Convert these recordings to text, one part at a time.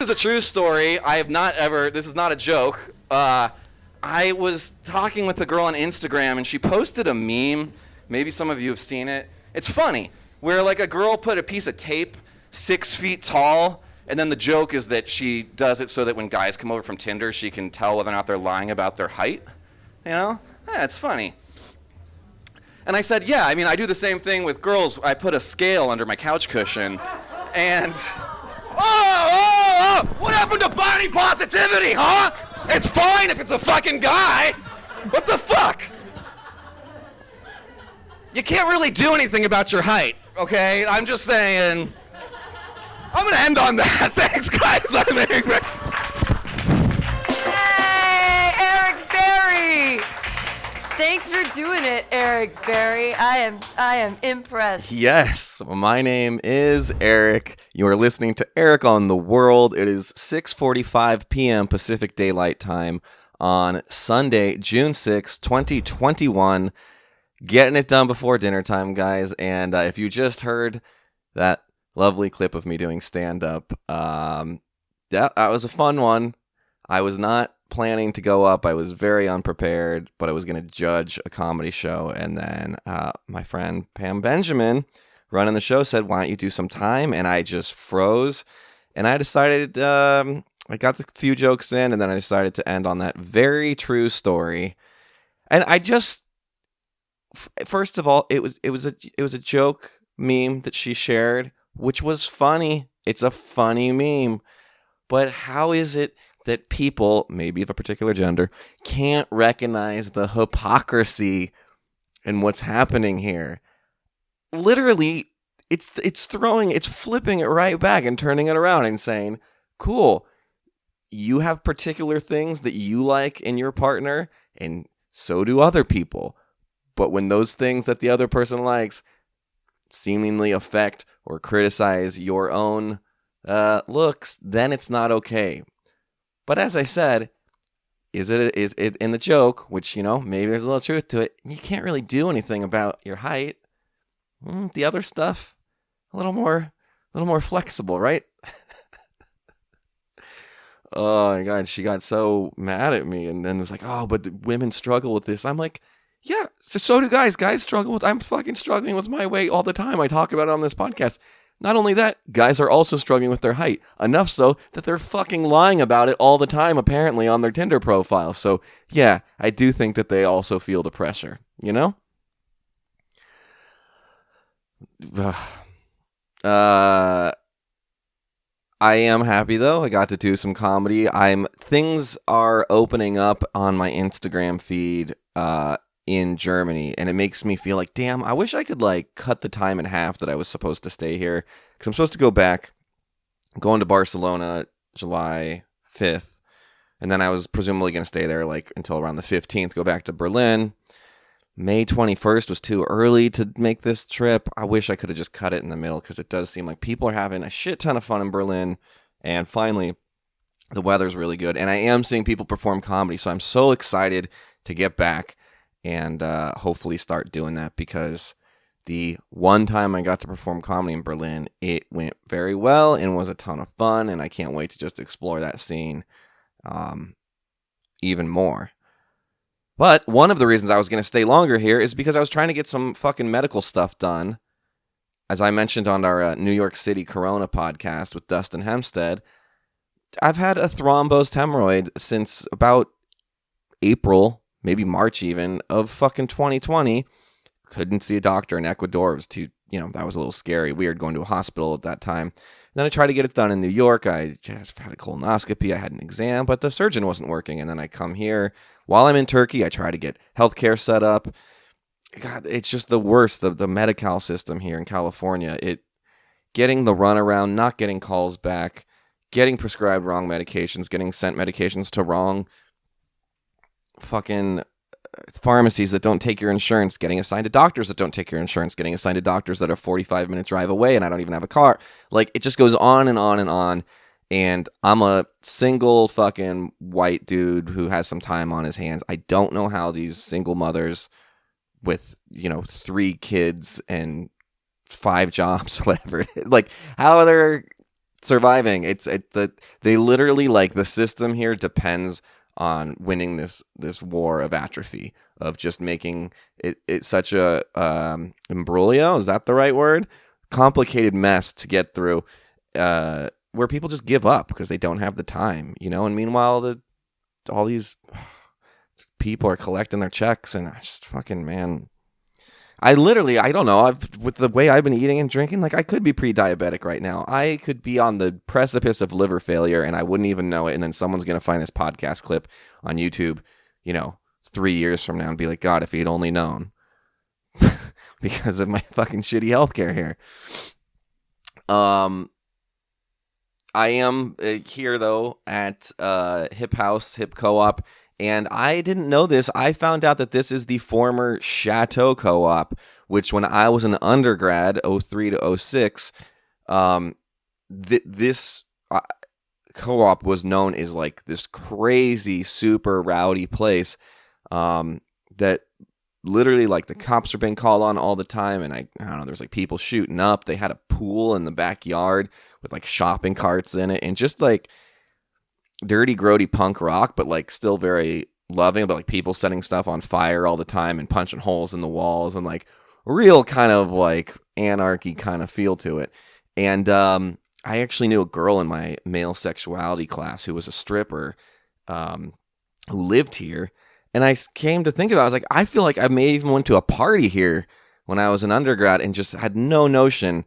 is a true story. I have not ever. This is not a joke. I was talking with a girl on Instagram, and she posted a meme. Maybe some of you have seen it. It's funny, where like a girl put a piece of tape 6 feet tall, and then the joke is that she does it so that when guys come over from Tinder, she can tell whether or not they're lying about their height. You know? Yeah, it's funny. And I said, yeah, I mean, I do the same thing with girls. I put a scale under my couch cushion, and... Oh! What happened to body positivity, huh? It's fine if it's a fucking guy. What the fuck? You can't really do anything about your height, okay? I'm just saying. I'm gonna end on that. Thanks, guys. I'm Eric Berry. Hey, Eric Berry. Thanks for doing it, Eric Berry. I am impressed. Yes, my name is Eric. You are listening to Eric on the World. It is 6:45 p.m. Pacific Daylight Time on Sunday, June 6, 2021. Getting it done before dinner time, guys. And if you just heard that lovely clip of me doing stand-up, that was a fun one. I was not planning to go up. I was very unprepared, but I was going to judge a comedy show. And then my friend Pam Benjamin, running the show, said, why don't you do some time? And I just froze. And I decided, I got the few jokes in, and then I decided to end on that very true story. And I just, first of all, it was a joke meme that she shared, which was funny. It's a funny meme. But how is it that people, maybe of a particular gender, can't recognize the hypocrisy in what's happening here? Literally, it's flipping it right back and turning it around and saying, cool, you have particular things that you like in your partner, and so do other people. But when those things that the other person likes seemingly affect or criticize your own looks, then it's not okay. But as I said, is it in the joke, which, you know, maybe there's a little truth to it, you can't really do anything about your height. The other stuff, a little more flexible, right? Oh my God, she got so mad at me and then was like, oh, but women struggle with this. I'm like, yeah, so do guys. Guys struggle with, I'm fucking struggling with my weight all the time. I talk about it on this podcast. Not only that, guys are also struggling with their height. Enough so that they're fucking lying about it all the time, apparently, on their Tinder profile. So, yeah, I do think that they also feel the pressure, you know? I am happy, though. I got to do some comedy. Things are opening up on my Instagram feed in Germany, and it makes me feel like, damn, I wish I could like cut the time in half that I was supposed to stay here, because I'm supposed to go back. I'm going to Barcelona July 5th, and then I was presumably going to stay there like until around the 15th, go back to Berlin. May 21st was too early to make this trip. I wish I could have just cut it in the middle, because it does seem like people are having a shit ton of fun in Berlin, and finally the weather's really good, and I am seeing people perform comedy, so I'm so excited to get back and hopefully start doing that, because the one time I got to perform comedy in Berlin, it went very well and was a ton of fun, and I can't wait to just explore that scene even more. But one of the reasons I was going to stay longer here is because I was trying to get some fucking medical stuff done. As I mentioned on our New York City Corona podcast with Dustin Hempstead, I've had a thrombosed hemorrhoid since about April, maybe March even, of fucking 2020. Couldn't see a doctor in Ecuador. It was too, that was a little scary, weird going to a hospital at that time. Then I tried to get it done in New York. I just had a colonoscopy. I had an exam, but the surgeon wasn't working. And then I come here. While I'm in Turkey, I try to get healthcare set up. God, it's just the worst, the Medi-Cal system here in California. Getting the runaround, not getting calls back, getting prescribed wrong medications, getting sent medications to wrong fucking pharmacies that don't take your insurance, getting assigned to doctors that don't take your insurance, getting assigned to doctors that are 45-minute drive away, and I don't even have a car. Like, it just goes on and on and on. And I'm a single fucking white dude who has some time on his hands. I don't know how these single mothers with, 3 kids and 5 jobs, whatever, like how they're surviving. They literally, like, the system here depends on winning this war of atrophy, of just making it such a imbroglio, is that the right word? Complicated mess to get through, where people just give up because they don't have the time, and meanwhile all these people are collecting their checks, and I just fucking, man, I don't know. With the way I've been eating and drinking, like, I could be pre-diabetic right now. I could be on the precipice of liver failure, and I wouldn't even know it. And then someone's going to find this podcast clip on YouTube, 3 years from now and be like, God, if he'd only known. Because of my fucking shitty healthcare here. I am here, though, at Hip House, Hip Co-op. And I didn't know this. I found out that this is the former Chateau Co-op, which when I was an undergrad, 03 to 06, this co-op was known as like this crazy, super rowdy place that literally, like, the cops are being called on all the time. And I don't know, there's like people shooting up. They had a pool in the backyard with like shopping carts in it, and just like dirty, grody punk rock, but like still very loving, but like people setting stuff on fire all the time and punching holes in the walls, and like real kind of like anarchy kind of feel to it. And I actually knew a girl in my male sexuality class who was a stripper, who lived here. And I came to think about it, I was like, I feel like I may even went to a party here when I was an undergrad and just had no notion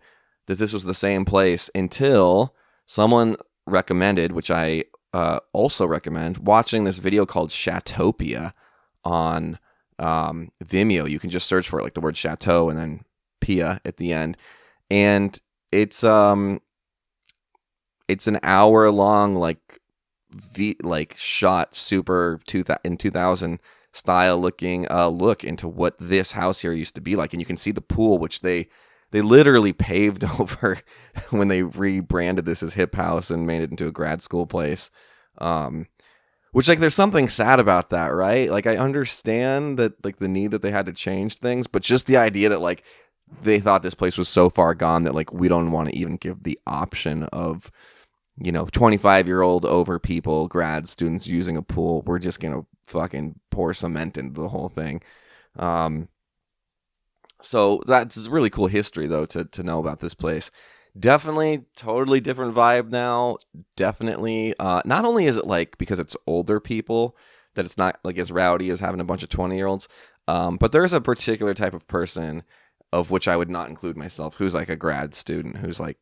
that this was the same place until someone recommended, which I also recommend, watching this video called Chateaupia on Vimeo. You can just search for it, like the word chateau and then Pia at the end. And it's an hour long, like shot super in 2000 style looking look into what this house here used to be like. And you can see the pool, which they literally paved over when they rebranded this as Hip House and made it into a grad school place. Which, like, there's something sad about that, right? Like, I understand that, like, the need that they had to change things, but just the idea that, like, they thought this place was so far gone that, like, we don't want to even give the option of, 25-year-old over people, grad students using a pool. We're just going to fucking pour cement into the whole thing. So that's really cool history, though, to know about this place. Definitely totally different vibe now. Definitely. Not only is it like, because it's older people, that it's not like as rowdy as having a bunch of 20-year-olds, but there's a particular type of person, of which I would not include myself, who's like a grad student, who's like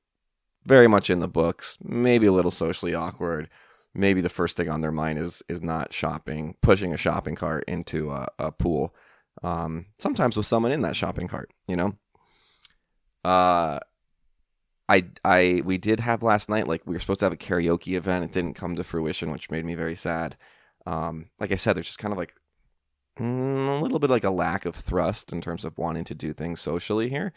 very much in the books, maybe a little socially awkward. Maybe the first thing on their mind is not pushing a shopping cart into a pool. Sometimes with someone in that shopping cart, we did have last night, like, we were supposed to have a karaoke event. It didn't come to fruition, which made me very sad. Like I said, there's just kind of like a little bit like a lack of thrust in terms of wanting to do things socially here.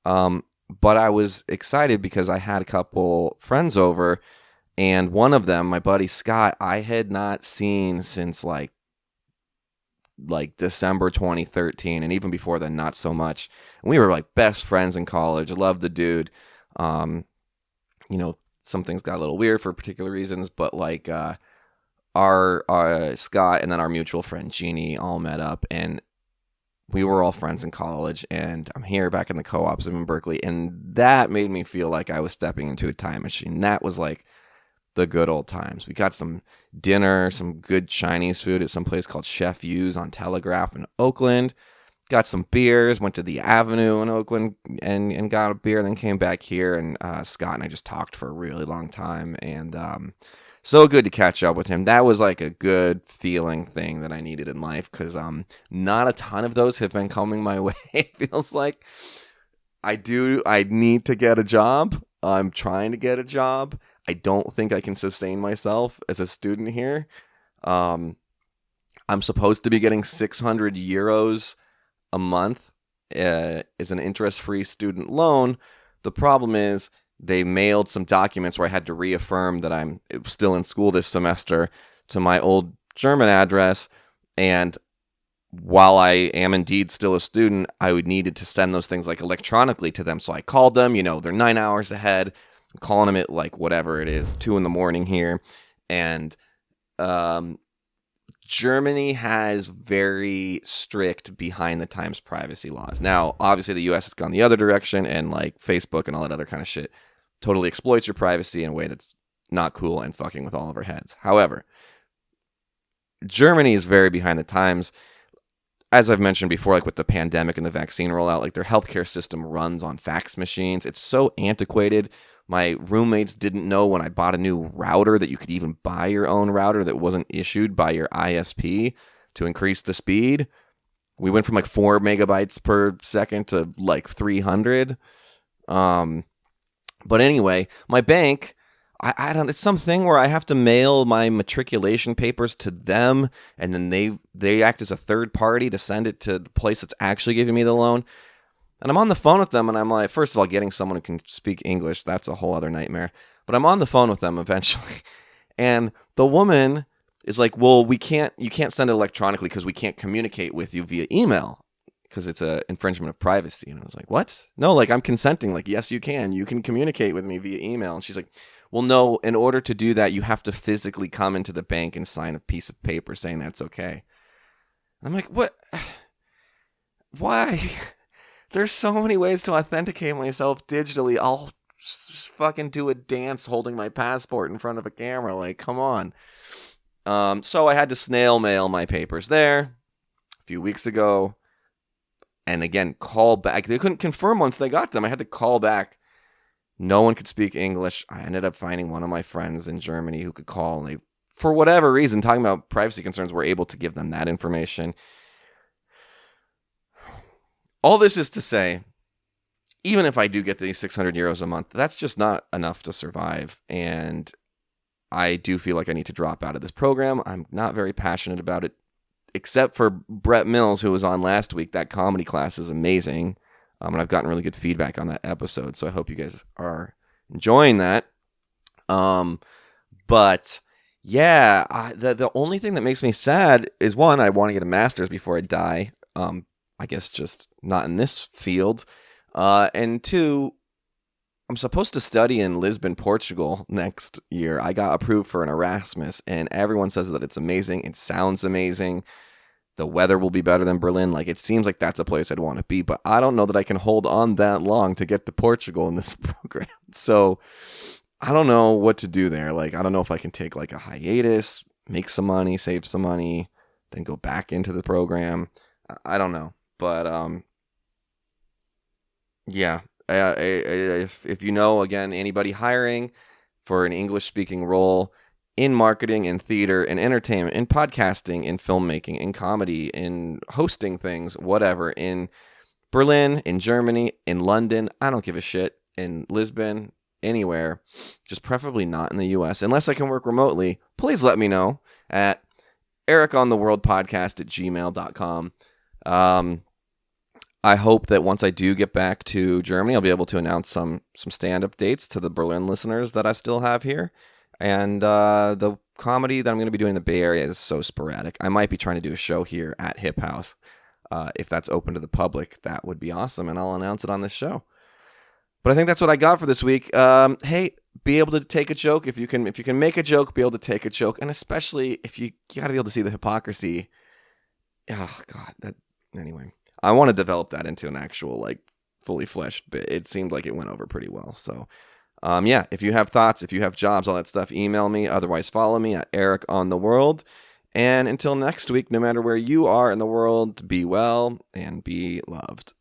But I was excited because I had a couple friends over, and one of them, my buddy Scott, I had not seen since like December 2013, and even before then, not so much. And we were like best friends in college. I loved the dude. Some things got a little weird for particular reasons, but like our Scott and then our mutual friend Jeannie all met up, and we were all friends in college. And I'm here back in the co-ops in Berkeley, and that made me feel like I was stepping into a time machine. That was like the good old times. We got some dinner, some good Chinese food at some place called Chef Yu's on Telegraph in Oakland. Got some beers, went to the Avenue in Oakland and got a beer, then came back here, and Scott and I just talked for a really long time, and so good to catch up with him. That was like a good feeling thing that I needed in life, because not a ton of those have been coming my way. It feels like I need to get a job. I'm trying to get a job. I don't think I can sustain myself as a student here. I'm supposed to be getting 600 euros a month as an interest-free student loan. The problem is they mailed some documents where I had to reaffirm that I'm still in school this semester to my old German address. And while I am indeed still a student, I would needed to send those things like electronically to them. So I called them, they're 9 hours ahead. I'm calling him at like whatever it is, 2 a.m. here, and Germany has very strict behind the times privacy laws. Now, obviously, the U.S. has gone the other direction, and like Facebook and all that other kind of shit totally exploits your privacy in a way that's not cool and fucking with all of our heads. However, Germany is very behind the times. As I've mentioned before, like with the pandemic and the vaccine rollout, like their healthcare system runs on fax machines. It's so antiquated. My roommates didn't know when I bought a new router that you could even buy your own router that wasn't issued by your ISP to increase the speed. We went from like 4 megabytes per second to like 300. But anyway, my bank, I don't. It's something where I have to mail my matriculation papers to them, and then they act as a third party to send it to the place that's actually giving me the loan. And I'm on the phone with them, and I'm like, first of all, getting someone who can speak English, that's a whole other nightmare. But I'm on the phone with them eventually, and the woman is like, well, you can't send it electronically because we can't communicate with you via email because it's an infringement of privacy. And I was like, what? No, like I'm consenting. Like, yes, you can communicate with me via email. And she's like, well, no, in order to do that, you have to physically come into the bank and sign a piece of paper saying that's okay. I'm like, what? Why? There's so many ways to authenticate myself digitally. I'll fucking do a dance holding my passport in front of a camera. Like, come on. So I had to snail mail my papers there a few weeks ago. And again, call back. They couldn't confirm once they got them. I had to call back. No one could speak English. I ended up finding one of my friends in Germany who could call. And they, for whatever reason, talking about privacy concerns, were able to give them that information. All this is to say, even if I do get these 600 euros a month, that's just not enough to survive. And I do feel like I need to drop out of this program. I'm not very passionate about it, except for Brett Mills, who was on last week. That comedy class is amazing. And I've gotten really good feedback on that episode. So I hope you guys are enjoying that. But yeah, the only thing that makes me sad is, one, I want to get a master's before I die. I guess just not in this field. And two, I'm supposed to study in Lisbon, Portugal next year. I got approved for an Erasmus, and everyone says that it's amazing. It sounds amazing. The weather will be better than Berlin. Like, it seems like that's a place I'd want to be, but I don't know that I can hold on that long to get to Portugal in this program. So I don't know what to do there. Like, I don't know if I can take like a hiatus, make some money, save some money, then go back into the program. I don't know. But, yeah, if you know, again, anybody hiring for an English-speaking role in marketing, in theater, in entertainment, in podcasting, in filmmaking, in comedy, in hosting things, whatever, in Berlin, in Germany, in London, I don't give a shit, in Lisbon, anywhere, just preferably not in the U.S. Unless I can work remotely, please let me know at ericontheworldpodcast@gmail.com. I hope that once I do get back to Germany, I'll be able to announce some stand-up dates to the Berlin listeners that I still have here. And the comedy that I'm going to be doing in the Bay Area is so sporadic. I might be trying to do a show here at Hip House. If that's open to the public, that would be awesome, and I'll announce it on this show. But I think that's what I got for this week. Hey, be able to take a joke. If you can make a joke, be able to take a joke. And especially if you got to be able to see the hypocrisy. Oh, God. Anyway. I want to develop that into an actual, like, fully fleshed bit. It seemed like it went over pretty well. So, yeah, if you have thoughts, if you have jobs, all that stuff, email me. Otherwise, follow me at Eric on the World. And until next week, no matter where you are in the world, be well and be loved.